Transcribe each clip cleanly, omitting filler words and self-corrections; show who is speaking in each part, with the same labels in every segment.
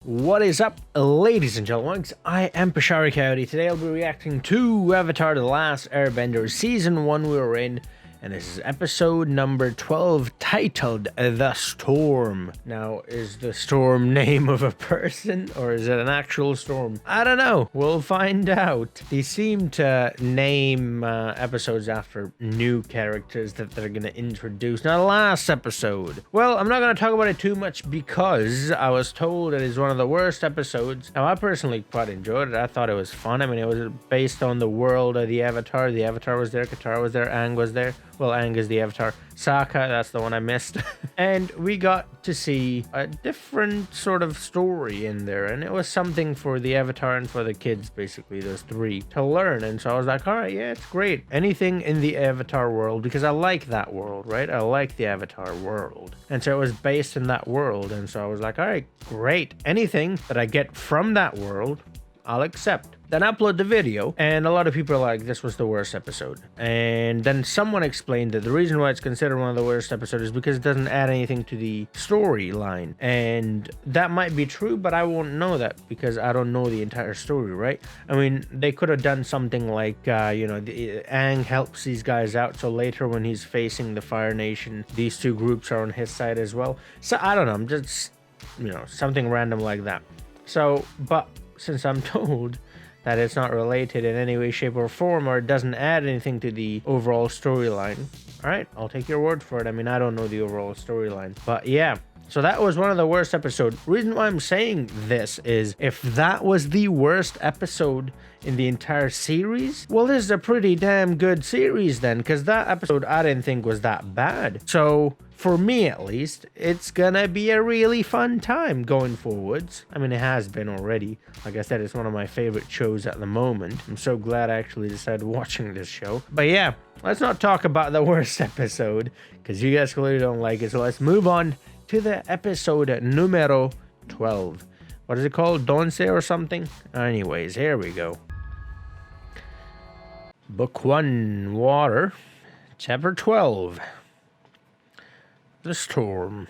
Speaker 1: What is up, ladies and gentlemen? I am Pashari Coyote. Today I'll be reacting to Avatar: The Last Airbender Season 1 we were in, and this is episode number 12, titled The Storm. Now, is the storm name of a person, or is it an actual storm? I don't know. We'll find out. They seem to name episodes after new characters that they're going to introduce. Now, the last episode. Well, I'm not going to talk about it too much because I was told it is one of the worst episodes. Now, I personally quite enjoyed it. I thought it was fun. I mean, it was based on the world of the Avatar. The Avatar was there, Katara was there, Aang was there. Well, Aang is the Avatar. Sokka, that's the one I missed. And we got to see a different sort of story in there. And it was something for the Avatar and for the kids, basically, those three, to learn. And so I was like, all right, yeah, it's great. Anything in the Avatar world, because I like that world, right? I like the Avatar world. And so it was based in that world. And so I was like, all right, great. Anything that I get from that world, I'll accept. Then upload the video, and a lot of people are like, this was the worst episode. And then someone explained that the reason why it's considered one of the worst episodes is because it doesn't add anything to the storyline. And that might be true, but I won't know that because I don't know the entire story, right? I mean, they could have done something like, Aang helps these guys out, so later when he's facing the Fire Nation, these two groups are on his side as well. So I don't know, I'm just, something random like that. So, but since I'm told that it's not related in any way, shape, or form, or it doesn't add anything to the overall storyline, all right, I'll take your word for it. I mean, I don't know the overall storyline, but yeah. So that was one of the worst episodes. Reason why I'm saying this is if that was the worst episode in the entire series, well, this is a pretty damn good series then, because that episode I didn't think was that bad. So for me, at least, it's gonna be a really fun time going forwards. I mean, it has been already. Like I said, it's one of my favorite shows at the moment. I'm so glad I actually decided watching this show. But yeah, let's not talk about the worst episode, because you guys clearly don't like it. So let's move on to the episode numero 12. What is it called? Donce or something? Anyways, here we go. Book 1, Water, Chapter 12. The Storm.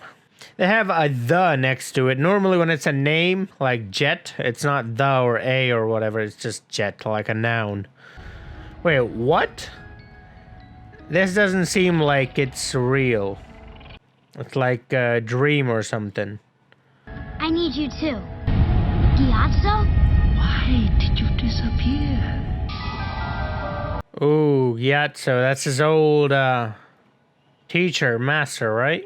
Speaker 1: They have a the next to it. Normally when it's a name, like Jet, it's not the or a or whatever. It's just Jet, like a noun. Wait, what? This doesn't seem like it's real. It's like a dream or something.
Speaker 2: I need you too. Gyatso?
Speaker 3: Why did you disappear?
Speaker 1: Ooh, Gyatso. That's his old teacher, master, right?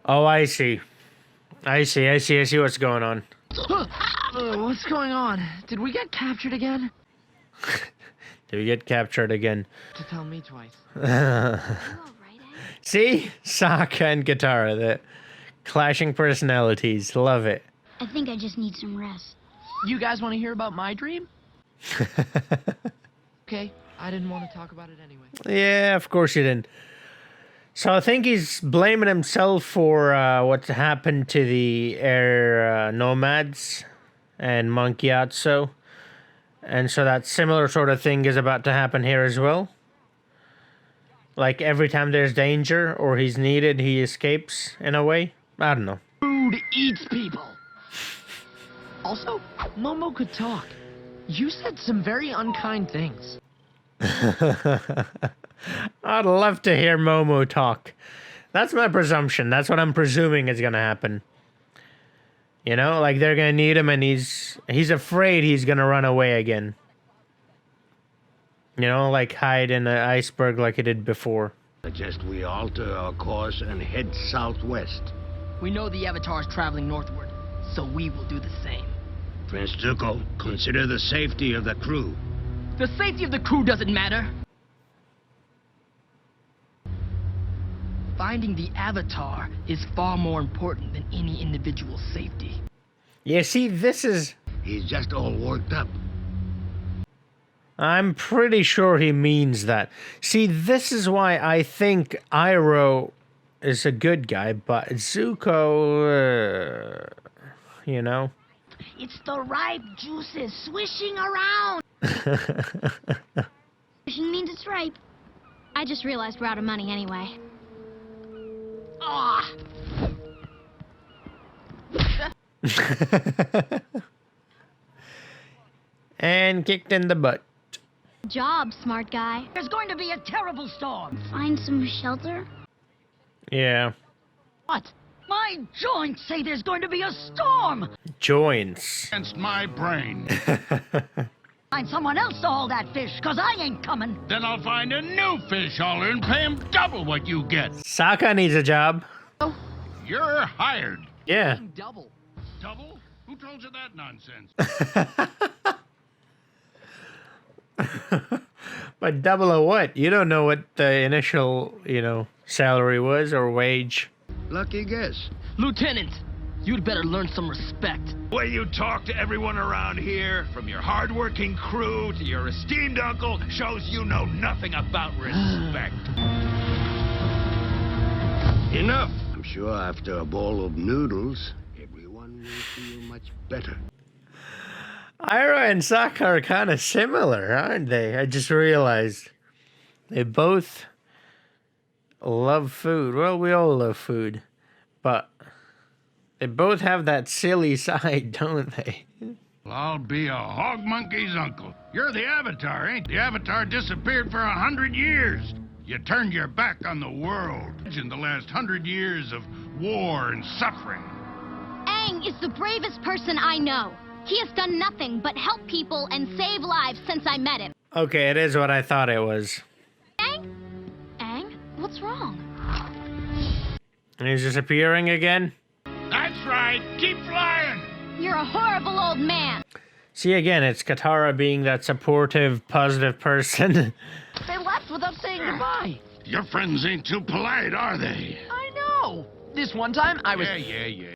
Speaker 1: Oh, I see. I see what's going on.
Speaker 3: What's going on? Did we get captured again?
Speaker 1: Did we get captured again?
Speaker 3: To tell me twice.
Speaker 2: You all right, Aang?
Speaker 1: See? Sokka and Katara, the clashing personalities. Love it.
Speaker 2: I think I just need some rest.
Speaker 3: You guys want to hear about my dream? Okay, I didn't want to talk about it anyway.
Speaker 1: Yeah, of course you didn't. So I think he's blaming himself for what's happened to the air nomads and Monk Gyatso. And so that similar sort of thing is about to happen here as well. Like every time there's danger or he's needed, he escapes in a way. I don't know.
Speaker 3: Food eats people. Also, Momo could talk. You said some very unkind things.
Speaker 1: I'd love to hear Momo talk. That's my presumption. That's what I'm presuming is gonna happen. You know, like they're gonna need him and he's afraid he's gonna run away again. You know, like hide in an iceberg like he did before.
Speaker 4: Suggest we alter our course and head southwest.
Speaker 5: We know the Avatar is traveling northward, so we will do the same.
Speaker 4: Prince Zuko, consider the safety of the crew.
Speaker 5: The safety of the crew doesn't matter. Finding the Avatar is far more important than any individual's safety.
Speaker 1: Yeah, see, this is...
Speaker 4: He's just all worked up.
Speaker 1: I'm pretty sure he means that. See, this is why I think Iroh is a good guy, but Zuko, you know?
Speaker 2: It's the ripe juices swishing around. Swishing means it's ripe. I just realized we're out of money anyway.
Speaker 3: Ah!
Speaker 1: And kicked in the butt.
Speaker 2: Job, smart guy.
Speaker 5: There's going to be a terrible storm.
Speaker 2: Find some shelter?
Speaker 1: Yeah.
Speaker 3: What?
Speaker 5: My joints say there's going to be a storm.
Speaker 1: Joints.
Speaker 4: Against my brain.
Speaker 5: Find someone else to haul that fish, because I ain't coming.
Speaker 4: Then I'll find a new fish hauler and pay him double what you get.
Speaker 1: Sokka needs a job.
Speaker 4: You're hired.
Speaker 1: Yeah.
Speaker 3: Double.
Speaker 4: Double? Who told you that nonsense?
Speaker 1: But double of what? You don't know what the initial, salary was or wage.
Speaker 4: Lucky guess.
Speaker 5: Lieutenant, you'd better learn some respect.
Speaker 6: The way you talk to everyone around here, from your hardworking crew to your esteemed uncle, shows you know nothing about respect.
Speaker 4: Enough. I'm sure after a bowl of noodles, everyone will feel much better.
Speaker 1: Iroh and Sokka are kind of similar, aren't they? I just realized. They both love food. Well, we all love food. But they both have that silly side, don't they?
Speaker 4: Well, I'll be a hog monkey's uncle. You're the Avatar, ain't the Avatar disappeared for 100 years. You turned your back on the world. In the last 100 years of war and suffering.
Speaker 2: Aang is the bravest person I know. He has done nothing but help people and save lives since I met him.
Speaker 1: Okay, it is what I thought it was.
Speaker 2: Aang? Aang? What's wrong?
Speaker 1: And he's disappearing again?
Speaker 4: That's right. Keep flying.
Speaker 2: You're a horrible old man.
Speaker 1: See, again, it's Katara being that supportive, positive person.
Speaker 3: They left without saying goodbye.
Speaker 4: Your friends ain't too polite, are they?
Speaker 3: I know. This one time, I was...
Speaker 4: Yeah.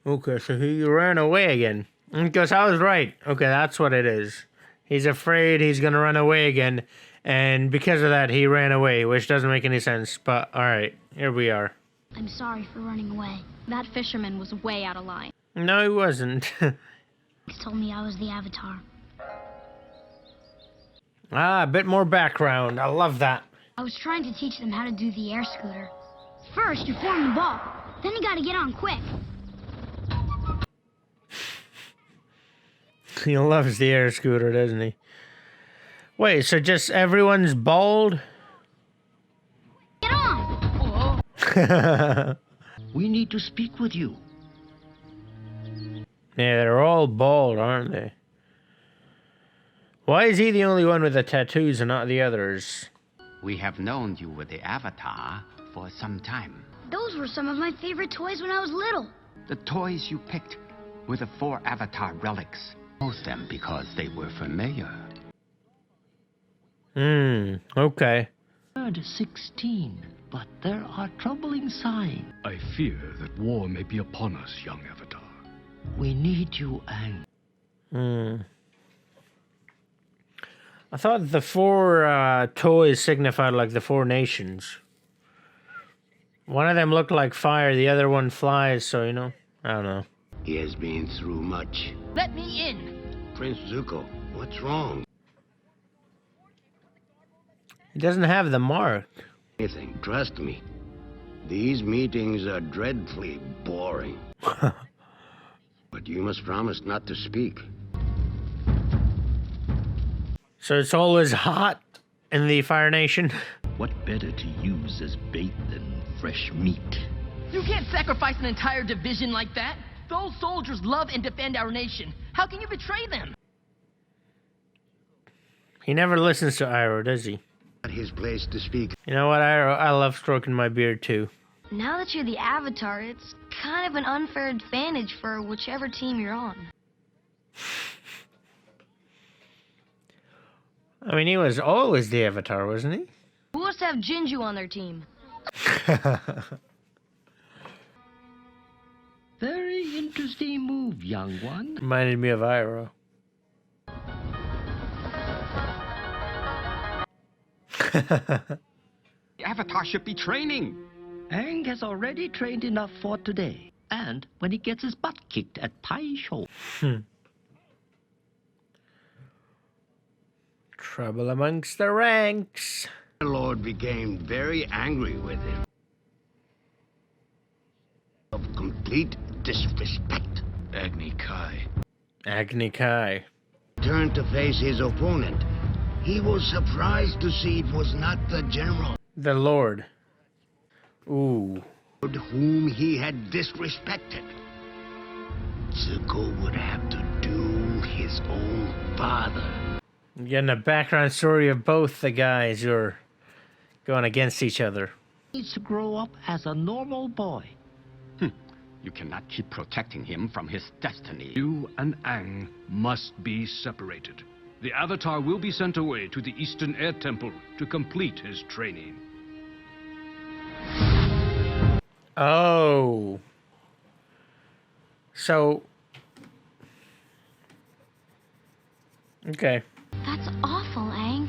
Speaker 1: Okay, so he ran away again. Because I was right. Okay, that's what it is. He's afraid he's gonna run away again. And because of that, he ran away, which doesn't make any sense. But, alright, here we are.
Speaker 2: I'm sorry for running away. That fisherman was way out of line.
Speaker 1: No, he wasn't.
Speaker 2: He told me I was the Avatar.
Speaker 1: A bit more background. I love that.
Speaker 2: I was trying to teach them how to do the air scooter. First, you form the ball. Then you gotta get on quick.
Speaker 1: He loves the air scooter, doesn't he? Wait, so just everyone's bald?
Speaker 2: Get on!
Speaker 5: We need to speak with you.
Speaker 1: Yeah, they're all bald, aren't they? Why is he the only one with the tattoos and not the others?
Speaker 7: We have known you were the Avatar for some time.
Speaker 2: Those were some of my favorite toys when I was little.
Speaker 7: The toys you picked were the 4 Avatar relics. Chose them because they were familiar.
Speaker 1: Okay.
Speaker 8: Turned 16, but there are troubling signs.
Speaker 9: I fear that war may be upon us, young Avatar.
Speaker 8: We need you, Aang.
Speaker 1: I thought the 4 toys signified like the 4 nations. One of them looked like fire, the other one flies, so, I don't know.
Speaker 4: He has been through much.
Speaker 5: Let me in.
Speaker 4: Prince Zuko, what's wrong?
Speaker 1: He doesn't have the mark.
Speaker 4: Anything, trust me. These meetings are dreadfully boring. But you must promise not to speak.
Speaker 1: So it's always hot in the Fire Nation?
Speaker 8: What better to use as bait than fresh meat?
Speaker 5: You can't sacrifice an entire division like that. Those soldiers love and defend our nation. How can you betray them?
Speaker 1: He never listens to Iroh, does he?
Speaker 4: Not his place to speak.
Speaker 1: You know what, Iroh? I love stroking my beard too.
Speaker 2: Now that you're the Avatar, it's kind of an unfair advantage for whichever team you're on.
Speaker 1: I mean, he was always the Avatar, wasn't he?
Speaker 2: Who wants to have Jinju on their team?
Speaker 8: Very interesting move, young one.
Speaker 1: Reminded me of Iroh.
Speaker 7: The Avatar should be training.
Speaker 8: Aang has already trained enough for today. And when he gets his butt kicked at Pai Sho.
Speaker 1: Trouble amongst the ranks.
Speaker 10: The Lord became very angry with him. Of complete disrespect.
Speaker 6: Agni Kai.
Speaker 1: Agni Kai.
Speaker 10: Turned to face his opponent. He was surprised to see it was not the general.
Speaker 1: The Lord. Ooh.
Speaker 10: Whom he had disrespected. Zuko would have to do his own father.
Speaker 1: You're getting a background story of both the guys who are going against each other.
Speaker 8: He needs to grow up as a normal boy.
Speaker 7: You cannot keep protecting him from his destiny.
Speaker 9: You and Aang must be separated. The Avatar will be sent away to the Eastern Air Temple to complete his training.
Speaker 1: Oh. So. Okay.
Speaker 2: That's awful, Aang.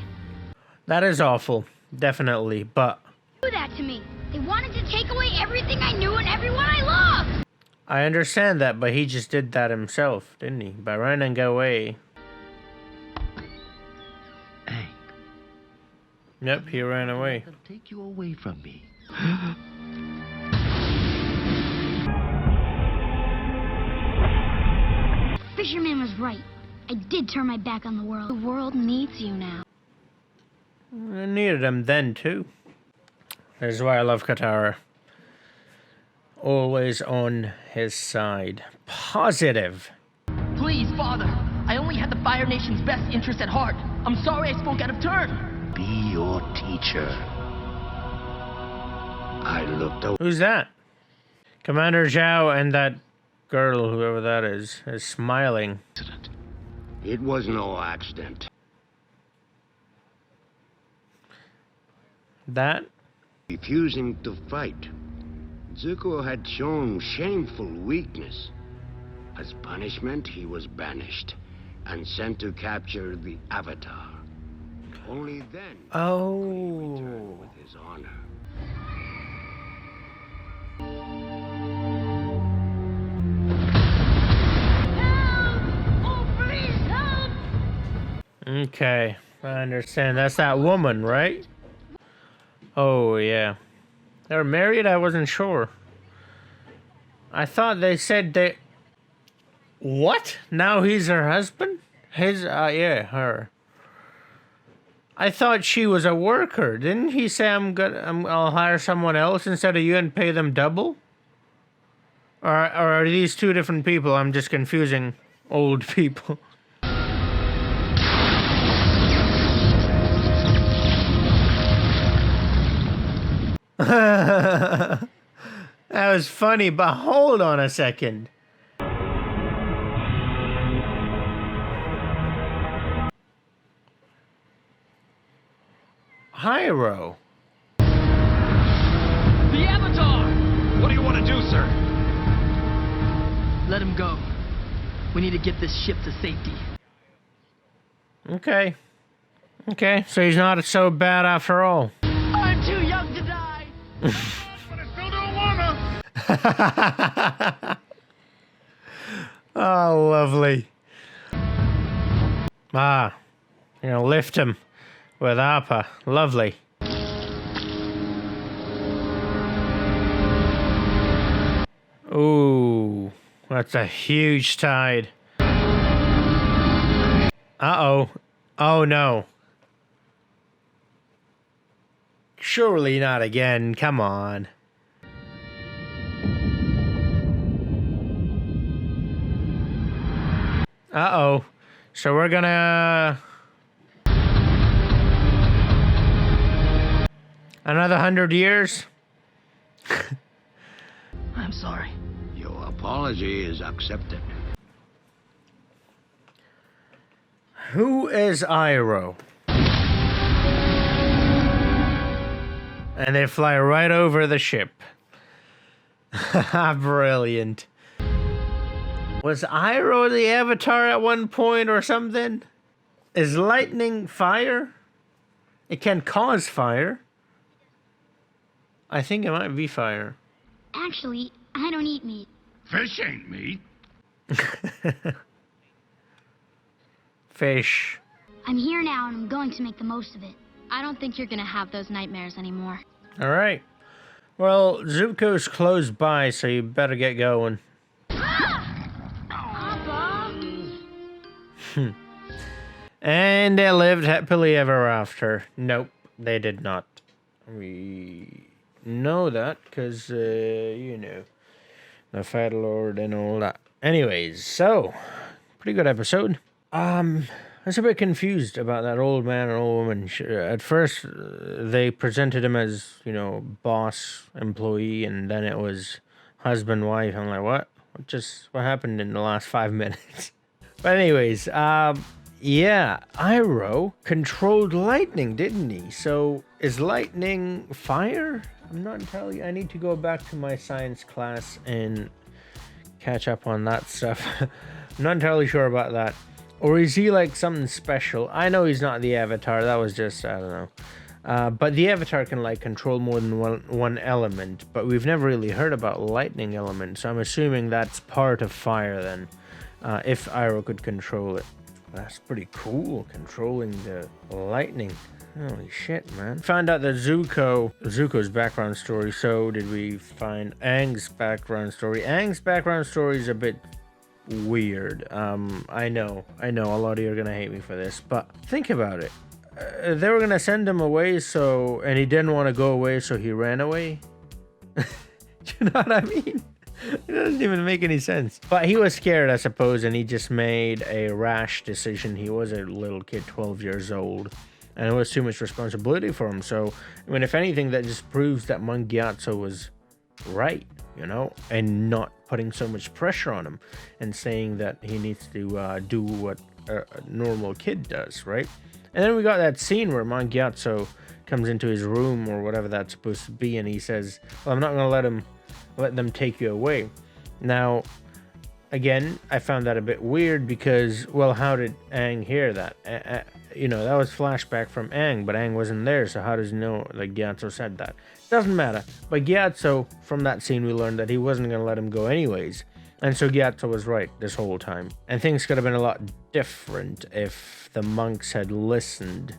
Speaker 1: That is awful. Definitely. But.
Speaker 2: Do that to me. They wanted to take away everything I knew and everyone I loved.
Speaker 1: I understand that, but he just did that himself, didn't he? By running away.
Speaker 8: Aang,
Speaker 1: Yep, he ran away.
Speaker 8: they'll take you away from me.
Speaker 2: Fisherman was right. I did turn my back on the world. The world needs you now.
Speaker 1: I needed him then, too. This is why I love Katara. Always on his side. Positive.
Speaker 5: Please, Father. I only had the Fire Nation's best interest at heart. I'm sorry I spoke out of turn.
Speaker 10: Be your teacher. I looked over.
Speaker 1: Who's that? Commander Zhao and that girl, whoever that is smiling.
Speaker 10: It was no accident.
Speaker 1: That?
Speaker 10: Refusing to fight. Zuko had shown shameful weakness. As punishment, he was banished and sent to capture the Avatar. Only then he returned with his honor.
Speaker 1: Okay, I understand. That's that woman, right? Oh, yeah. They're married? I wasn't sure. I thought they said they... What? Now he's her husband? Yeah, her. I thought she was a worker. Didn't he say I'll hire someone else instead of you and pay them double? Or are these two different people? I'm just confusing old people. That was funny, but hold on a second. Hyro.
Speaker 5: The Avatar!
Speaker 6: What do you want to do, sir?
Speaker 5: Let him go. We need to get this ship to safety.
Speaker 1: Okay. Okay, so he's not so bad after all.
Speaker 5: I'm too young to die!
Speaker 4: But I still don't wanna.
Speaker 1: Oh, lovely. Ah, you know, lift him with Appa. Lovely. Ooh, that's a huge tide. Uh-oh. Oh, no. Surely not again. Come on. Uh-oh. So we're gonna... Another 100 years?
Speaker 5: I'm sorry.
Speaker 10: Your apology is accepted.
Speaker 1: Who is Iroh? And they fly right over the ship. Brilliant. Was Iroh the Avatar at one point or something? Is lightning fire? It can cause fire. I think it might be fire.
Speaker 2: Actually, I don't eat meat.
Speaker 4: Fish ain't meat.
Speaker 1: Fish.
Speaker 2: I'm here now and I'm going to make the most of it. I don't think you're gonna have those nightmares anymore.
Speaker 1: All right. Well, Zuko's close by, so you better get going. And they lived happily ever after. Nope, they did not. We know that because, you know, the Fat Lord and all that. Anyways, so, pretty good episode. I was a bit confused about that old man and old woman. At first, they presented him as, you know, boss, employee, and then it was husband, wife. I'm like, what? What happened in the last 5 minutes? But anyways, yeah, Iroh controlled lightning, didn't he? So, is lightning fire? I'm not entirely... I need to go back to my science class and catch up on that stuff. I'm not entirely sure about that. Or is he like something special? I know he's not the Avatar. That was just, I don't know. But the Avatar can like control more than one element. But we've never really heard about lightning element. So I'm assuming that's part of fire then. If Iroh could control it. That's pretty cool, controlling the lightning. Holy shit, man. Found out that Zuko's background story. So did we find Aang's background story? Aang's background story is a bit weird. I know a lot of you are gonna hate me for this, but think about it. They were gonna send him away, and he didn't want to go away, so he ran away. Do you know what I mean? It doesn't even make any sense. But he was scared, I suppose, and he just made a rash decision. He was a little kid, 12 years old, and it was too much responsibility for him. So, I mean, if anything, that just proves that Mangyatso was right, you know, and not putting so much pressure on him and saying that he needs to do what a normal kid does, right? And then we got that scene where Mangyatso comes into his room or whatever that's supposed to be, and he says, well, I'm not going to let them take you away. Now, again, I found that a bit weird because, well, how did Aang hear that? You know, that was flashback from Aang, but Aang wasn't there, so how does he know that Gyatso said that? Doesn't matter. But Gyatso, from that scene, we learned that he wasn't going to let him go anyways. And so Gyatso was right this whole time. And things could have been a lot different if the monks had listened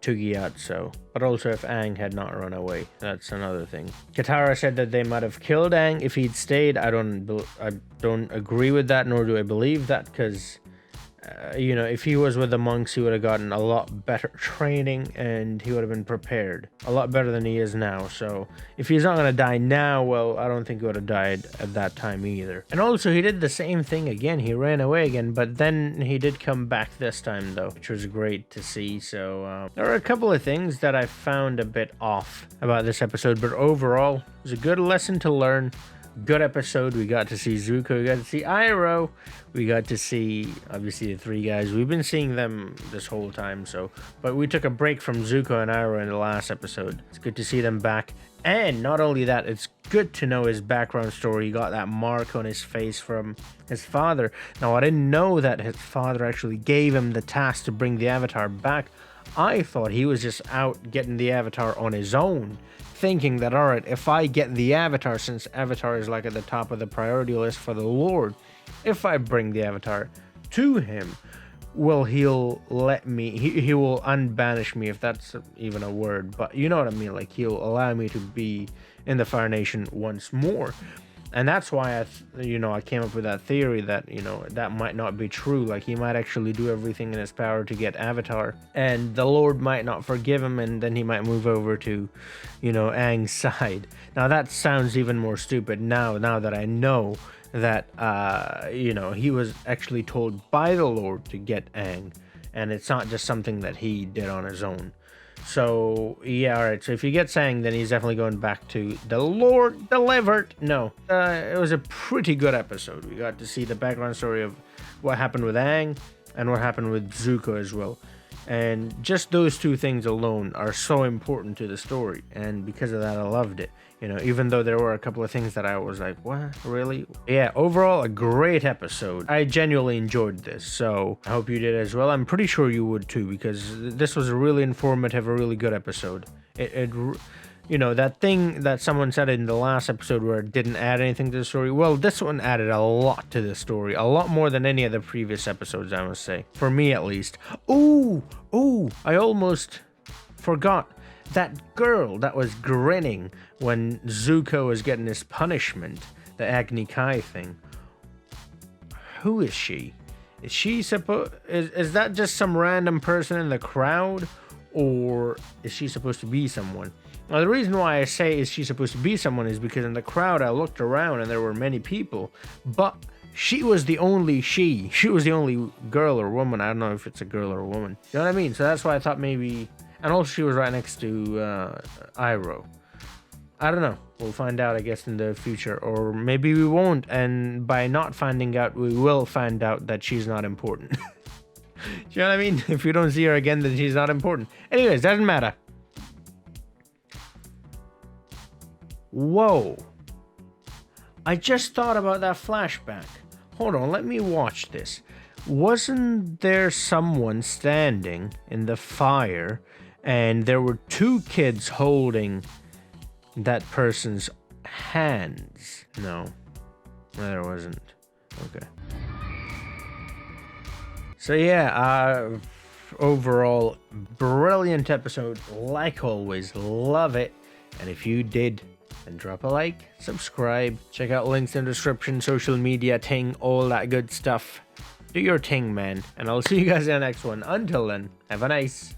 Speaker 1: to Gyatso, but also if Aang had not run away. That's another thing. Katara said that they might have killed Aang if he'd stayed. I don't agree with that, nor do I believe that, because you know, if he was with the monks, he would have gotten a lot better training and he would have been prepared a lot better than he is now. So if he's not going to die now, well, I don't think he would have died at that time either. And also, he did the same thing again. He ran away again, but then he did come back this time though, which was great to see. So there are a couple of things that I found a bit off about this episode, but overall, it was a good lesson to learn. Good episode. We got to see Zuko, we got to see Iroh, we got to see obviously the three guys. We've been seeing them this whole time, but we took a break from Zuko and Iroh in the last episode. It's good to see them back, and not only that, it's good to know his background story. He got that mark on his face from his father. Now, I didn't know that his father actually gave him the task to bring the Avatar back. I thought he was just out getting the Avatar on his own, thinking that, all right, if I get the Avatar, since Avatar is like at the top of the priority list for the Lord, if I bring the Avatar to him, well, he'll let me, he will unbanish me, if that's even a word, but you know what I mean, like he'll allow me to be in the Fire Nation once more. And that's why I came up with that theory that, that might not be true. Like, he might actually do everything in his power to get Avatar, and the Lord might not forgive him, and then he might move over to, Aang's side. Now, that sounds even more stupid now that I know that, he was actually told by the Lord to get Aang, and it's not just something that he did on his own. So, yeah, alright, so if he gets Aang, then he's definitely going back to the Lord delivered. No, it was a pretty good episode. We got to see the background story of what happened with Aang and what happened with Zuko as well. And just those two things alone are so important to the story, and because of that, I loved it. Even though there were a couple of things that I was like, what, really? Yeah, overall, a great episode. I genuinely enjoyed this, so I hope you did as well. I'm pretty sure you would too, because this was a really informative, a really good episode. you know, that thing that someone said in the last episode where it didn't add anything to the story, well, this one added a lot to the story. A lot more than any of the previous episodes, I must say. For me, at least. Ooh, I almost forgot. That girl that was grinning when Zuko was getting his punishment, the Agni Kai thing. Who is she? Is she is that just some random person in the crowd? Or is she supposed to be someone? Now, the reason why I say is she supposed to be someone is because in the crowd I looked around and there were many people, but she was the only she was the only girl or woman. I don't know if it's a girl or a woman. You know what I mean? So that's why I thought maybe, and also she was right next to Iroh. I don't know. We'll find out, I guess, in the future, or maybe we won't, and by not finding out, we will find out that she's not important. Do you know what I mean? If we don't see her again, then she's not important. Anyways, doesn't matter. Whoa. I just thought about that flashback. Hold on, let me watch this. Wasn't there someone standing in the fire and there were two kids holding that person's hands? No, there wasn't. Okay. So yeah, overall, brilliant episode. Like always, love it. And if you did, then drop a like, subscribe, check out links in the description, social media ting, all that good stuff. Do your ting, man. And I'll see you guys in the next one. Until then, have a nice